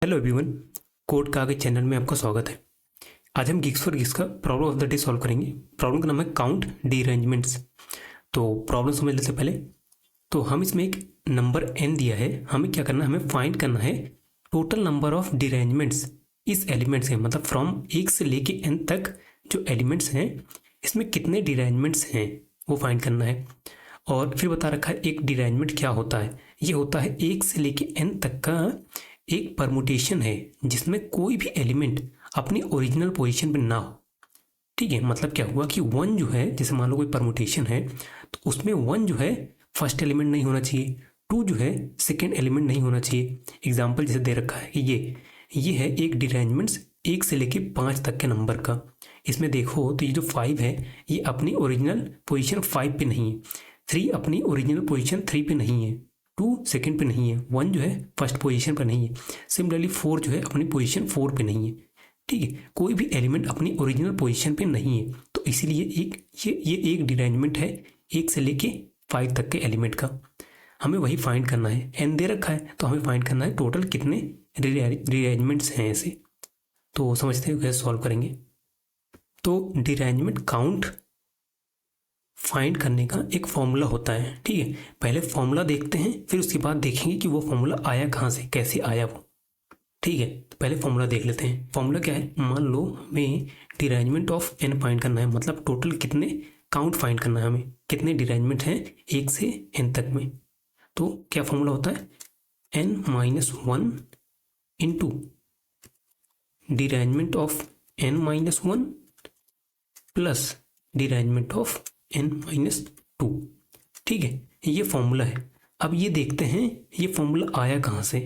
Hello everyone, code कागज channel में आपका स्वागत है। आज हम गिग्स फॉर गिग्स का problem of the day solve करेंगे। प्रॉब्लम का नाम है काउंट डीअरेंजमेंट्स। तो प्रॉब्लम समझने से पहले तो हम इसमें एक नंबर n दिया है, हमें क्या करना है, हमें फाइंड करना है टोटल नंबर ऑफ डीअरेंजमेंट्स इस एलिमेंट्स हैं, मतलब फ्रॉम 1 से लेके n तक जो एलिमेंट्स हैं इसमें कितने डीअरेंजमेंट्स हैं वो फाइंड करना है। और फिर बता रखा है एक डीअरेंजमेंट क्या होता है, ये होता है 1 से लेके n तक का एक परमुटेशन है जिसमें कोई भी एलिमेंट अपनी ओरिजिनल पोजीशन पे ना हो। ठीक है, मतलब क्या हुआ कि 1 जो है, जैसे मान लो कोई परमुटेशन है तो उसमें 1 जो है फर्स्ट एलिमेंट नहीं होना चाहिए, 2 जो है सेकंड एलिमेंट नहीं होना चाहिए। एग्जांपल जैसे दे रखा है कि ये है एक डीअरेंजमेंट्स 1 से लेके 5 तक के नंबर का। इसमें देखो तो ये जो 5 है ये अपनी ओरिजिनल पोजिशन 5 पे नहीं है, 3 अपनी ओरिजिनल पोजिशन 3 पे नहीं है, 2 सेकंड पे नहीं है, 1 जो है फर्स्ट पोजीशन पर नहीं है, सिमिलरली 4 जो है अपनी पोजीशन 4 पे नहीं है। ठीक है, कोई भी एलिमेंट अपनी ओरिजिनल पोजीशन पे नहीं है, तो इसीलिए ये एक डीअरेंजमेंट है 1 से लेके 5 तक के एलिमेंट का। हमें वही फाइंड करना है, n दे रखा है तो हमें फाइंड करना है टोटल कितने डीअरेंजमेंट्स हैं ऐसे। तो समझते हो कैसे सॉल्व करेंगे। तो डीअरेंजमेंट काउंट फाइंड करने का एक फॉर्मूला होता है। ठीक है, पहले फॉर्मूला देखते हैं फिर उसके बाद देखेंगे कि वो फॉर्मूला आया कहाँ से, कैसे आया वो। ठीक है, तो पहले फॉर्मूला देख लेते हैं। फॉर्मूला क्या है, मान लो हमें डीअरेंजमेंट ऑफ n फाइंड करना है, मतलब टोटल कितने काउंट फाइंड करना है, हमें कितने डीअरेंजमेंट हैं 1 से n तक में। तो क्या फॉर्मूला होता है, n-1 into derangement of n-1 plus derangement of n-2। ठीक है, ये फॉर्मूला है। अब ये देखते हैं ये फॉर्मूला आया कहाँ से,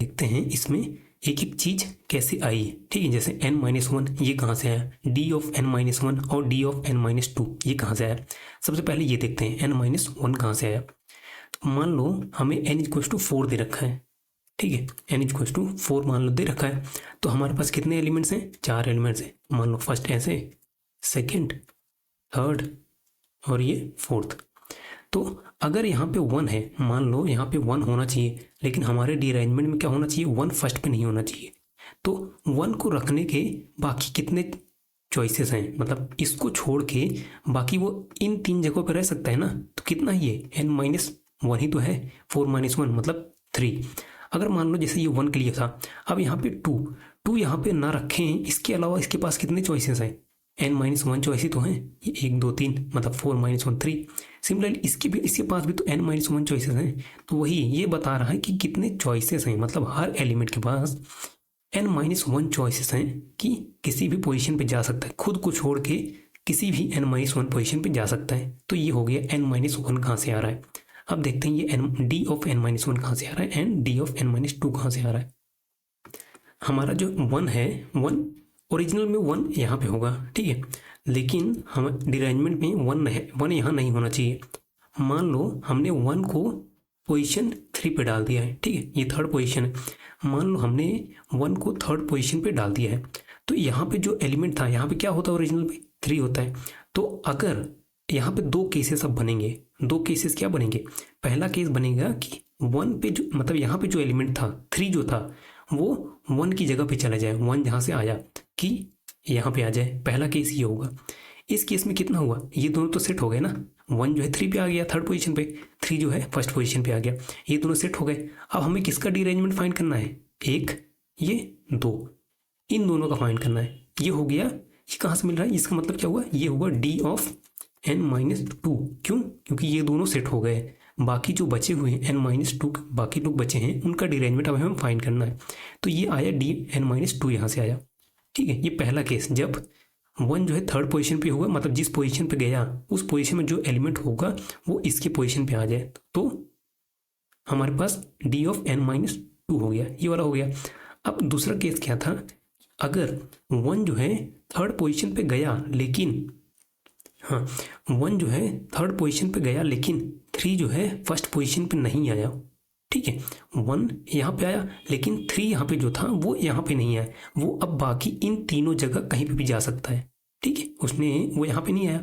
देखते हैं इसमें एक एक चीज कैसे आई है। ठीक है, जैसे n-1 ये कहाँ से आया, d ऑफ n-1 और d ऑफ n-2 ये कहाँ से आया। सबसे पहले ये देखते हैं n-1 कहाँ से आया। तो मान लो हमें n=4 दे रखा है। ठीक है, n=4 मान लो दे रखा है, तो हमारे पास कितने एलिमेंट्स हैं, 4 एलिमेंट्स हैं। मान लो फर्स्ट ऐसे, सेकेंड, थर्ड और ये फोर्थ। तो अगर यहाँ पे 1 है, मान लो यहाँ पे 1 होना चाहिए, लेकिन हमारे डीअरेंजमेंट में क्या होना चाहिए, 1 फर्स्ट पे नहीं होना चाहिए। तो 1 को रखने के बाकी कितने चॉइसेस हैं, मतलब इसको छोड़ के बाकी वो इन 3 जगहों पे रह सकता है ना। तो कितना ही है, n-1 ही तो है, 4-1 मतलब 3। अगर मान लो जैसे ये 1 के लिए था, अब यहाँ पे 2 यहाँ पे ना रखें, इसके अलावा इसके पास कितने चॉइसेस हैं, n-1 चॉइस तो हैं, ये 1 2 3 मतलब 4-1 3। सिमिलरली इसके पास भी तो n-1 चॉइसेस हैं। तो वही ये बता रहा है कि कितने चॉइसेस हैं, मतलब हर एलिमेंट के पास n-1 चॉइसेस हैं कि किसी भी पोजीशन पे जा सकता है, खुद को छोड़ के किसी भी n-1 पोजीशन पे जा सकता है। तो ये हो गया n-1 कहाँ से आ रहा है। अब देखते हैं ये d ऑफ n-1 कहाँ से आ रहा है एंड d ऑफ n-2 कहाँ से आ रहा है। हमारा जो 1 है, 1 ओरिजिनल में 1 यहाँ पे होगा। ठीक है, लेकिन हम डीअरेंजमेंट में 1 है, 1 यहाँ नहीं होना चाहिए। मान लो हमने 1 को पोजीशन 3 पे डाल दिया है। ठीक है, ये थर्ड पोजीशन है, मान लो हमने 1 को थर्ड पोजीशन पे डाल दिया है, तो यहाँ पे जो एलिमेंट था यहाँ पे क्या होता है, ओरिजिनल पे 3 होता है। तो अगर यहाँ पे 2 केसेस अब बनेंगे, 2 केसेस क्या बनेंगे, पहला केस बनेगा कि 1 पे जो, मतलब यहाँ पे जो एलिमेंट था 3 जो था वो 1 की जगह पे चला जाए, 1 जहाँ से आया कि यहाँ पे आ जाए, पहला केस ये होगा। इस केस में कितना हुआ, ये दोनों तो सेट हो गए ना, 1 जो है 3 पे आ गया थर्ड पोजीशन पे, 3 जो है फर्स्ट पोजीशन पे आ गया, ये दोनों सेट हो गए। अब हमें किसका डीअरेंजमेंट फाइंड करना है, एक ये 2, इन दोनों का फाइंड करना है। ये हो गया, ये कहाँ से मिल रहा है, इसका मतलब क्या हुआ, ये हुआ d ऑफ n-2। क्यों, क्योंकि ये दोनों सेट हो गए, बाकी जो बचे हुए हैं n-2 बाकी लोग बचे हैं उनका डीअरेंजमेंट अब हमें फाइंड करना है। तो ये आया d(n-2) यहाँ से आया। ठीक है, ये पहला केस, जब 1 जो है थर्ड पोजीशन पे होगा, मतलब जिस पोजीशन पे गया उस पोजीशन में जो एलिमेंट होगा वो इसके पोजीशन पे आ जाए, तो हमारे पास d ऑफ n-2 हो गया, ये वाला हो गया। अब दूसरा केस क्या था, अगर 1 जो है थर्ड पोजीशन पे गया लेकिन 1 जो है थर्ड पोजीशन पे गया लेकिन 3 जो है फर्स्ट पोजीशन पे नहीं आया। ठीक है, 1 यहाँ पे आया लेकिन 3 यहाँ पे जो था वो यहाँ पे नहीं आया, वो अब बाकी इन तीनों जगह कहीं पे भी जा सकता है। ठीक है, वो यहाँ पे नहीं आया,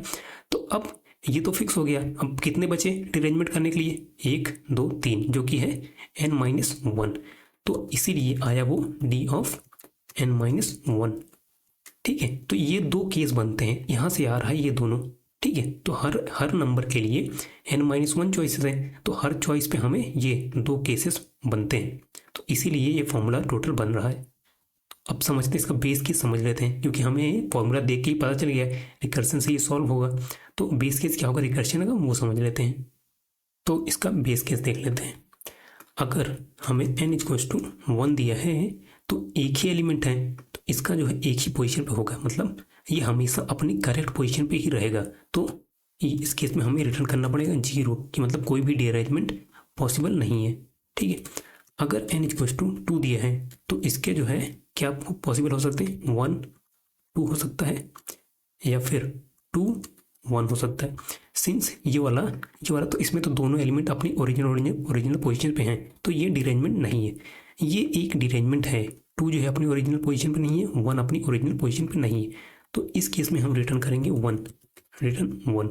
तो अब ये तो फिक्स हो गया। अब कितने बचे डीअरेंजमेंट करने के लिए, 1 2 3, जो कि है n-1। तो इसीलिए आया वो डी ऑफ n-1। ठीक है, तो ये दो केस बनते हैं, यहाँ से आ रहा है ये दोनों। ठीक है, तो हर नंबर के लिए n-1 चॉइसेस है, तो हर चॉइस पे हमें ये दो केसेस बनते हैं, तो इसीलिए ये फॉर्मूला टोटल बन रहा है। अब समझते हैं इसका बेस केस समझ लेते हैं, क्योंकि हमें फॉर्मूला देख के ही पता चल गया है रिकर्शन से ये सॉल्व होगा, तो बेस केस क्या होगा रिकर्शन का वो समझ लेते हैं। तो इसका बेस केस देख लेते हैं। अगर हमें n=1 दिया है तो एक ही एलिमेंट है, तो इसका जो है एक ही पोजीशन पे होगा, मतलब ये हमेशा अपनी करेक्ट पोजीशन पे ही रहेगा। तो इस केस में हमें रिटर्न करना पड़ेगा 0, कि मतलब कोई भी डिअरेंजमेंट पॉसिबल नहीं है। ठीक है, अगर n=2 दिया है तो इसके जो है क्या पॉसिबल हो सकते हैं, 1 2 हो सकता है, या फिर 2 1 हो सकता है। सिंस ये वाला तो इसमें तो दोनों एलिमेंट अपनी ओरिजिनल पोजीशन पे हैं, तो ये डिअरेंजमेंट नहीं है, ये एक डिअरेंजमेंट है। 2 जो है अपनी ओरिजिनल पोजीशन पे नहीं है, 1 अपनी ओरिजिनल पोजीशन पे नहीं है, तो इस केस में हम रिटर्न करेंगे 1, रिटर्न 1।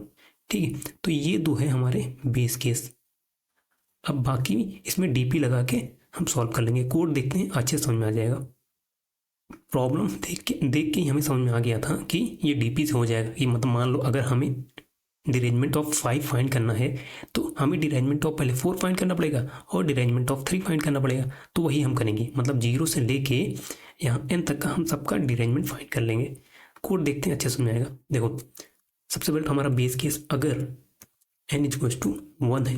ठीक है, तो ये दो है हमारे बेस केस। अब बाकी इसमें डीपी लगा के हम सॉल्व कर लेंगे। कोड देखते हैं, अच्छे समझ में आ जाएगा। प्रॉब्लम देख के ही हमें समझ में आ गया था कि ये डीपी से हो जाएगा, कि मतलब मान लो अगर हमें डिअरेंजमेंट ऑफ 5 फाइंड करना है तो हमें डिअरेंजमेंट ऑफ पहले 4 फाइंड करना पड़ेगा और डिअरेंजमेंट ऑफ 3 फाइंड करना पड़ेगा, तो वही हम करेंगे, मतलब 0 से लेके यहाँ n तक का हम सबका डिअरेंजमेंट फाइंड कर लेंगे। कोड देखते हैं, अच्छे समझ में आएगा। देखो, सबसे पहले हमारा बेस केस, अगर n=1 है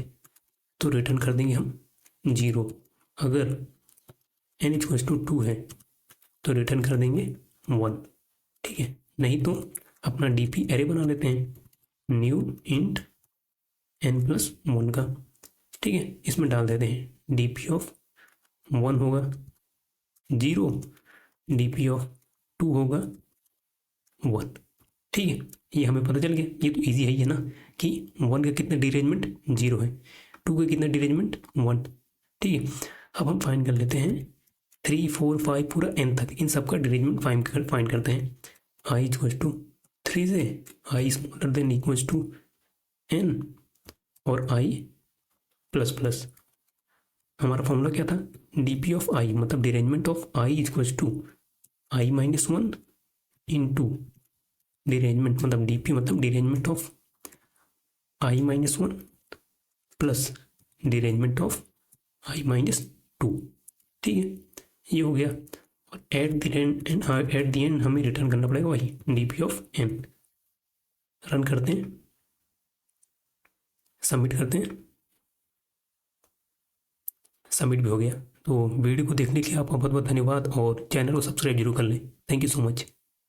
तो रिटर्न कर देंगे हम 0, अगर n=2 है तो रिटर्न कर देंगे 1। ठीक है, नहीं तो अपना डीपी एरे बना लेते हैं, न्यू इंट n+1 का। ठीक है, इसमें डाल देते हैं डीपी ऑफ 1 होगा 0, डीपी ऑफ 2 होगा 1। ठीक है, ये हमें पता चल गया, ये तो इजी है ये ना, कि 1 का कितना डिअरेंजमेंट 0 है, 2 का कितना डिअरेंजमेंट 1। ठीक है, अब हम फाइंड कर लेते हैं 3 4 5 पूरा n तक, इन सब का डिअरेंजमेंट फाइंड करते हैं। i=3 से i n और i++। हमारा फॉर्मूला क्या था, डीपी ऑफ i, मतलब डिअरेंजमेंट ऑफ i=i-1 इंटू डिअरेंजमेंट, मतलब डीपी मतलब derangement of i-1 plus derangement of i-2। ठीक है, ये हो गया, और एट द एंड हमें रिटर्न करना पड़ेगा वही डीपी ऑफ n। रन करते हैं, सबमिट करते हैं, सबमिट भी हो गया। तो वीडियो को देखने के लिए आपका बहुत बहुत धन्यवाद, और चैनल को सब्सक्राइब जरूर कर लें। Thank you so much.